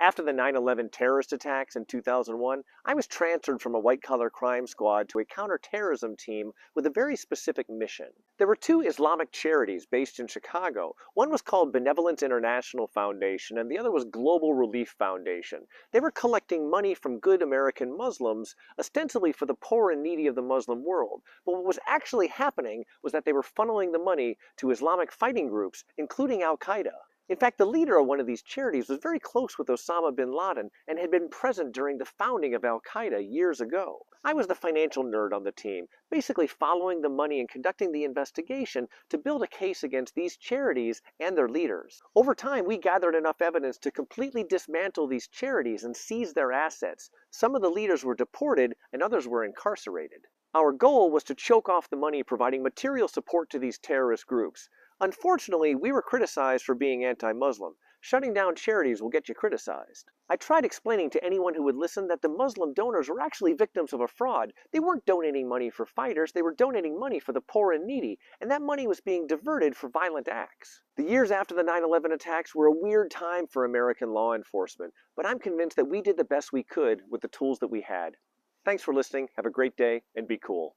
After the 9/11 terrorist attacks in 2001, I was transferred from a white-collar crime squad to a counterterrorism team with a very specific mission. There were two Islamic charities based in Chicago. One was called Benevolence International Foundation, and the other was Global Relief Foundation. They were collecting money from good American Muslims, ostensibly for the poor and needy of the Muslim world. But what was actually happening was that they were funneling the money to Islamic fighting groups, including Al-Qaeda. In fact, the leader of one of these charities was very close with Osama bin Laden and had been present during the founding of Al-Qaeda years ago. I was the financial nerd on the team, basically following the money and conducting the investigation to build a case against these charities and their leaders. Over time, we gathered enough evidence to completely dismantle these charities and seize their assets. Some of the leaders were deported and others were incarcerated. Our goal was to choke off the money providing material support to these terrorist groups. Unfortunately, we were criticized for being anti-Muslim. Shutting down charities will get you criticized. I tried explaining to anyone who would listen that the Muslim donors were actually victims of a fraud. They weren't donating money for fighters, they were donating money for the poor and needy, and that money was being diverted for violent acts. The years after the 9/11 attacks were a weird time for American law enforcement, but I'm convinced that we did the best we could with the tools that we had. Thanks for listening, have a great day, and be cool.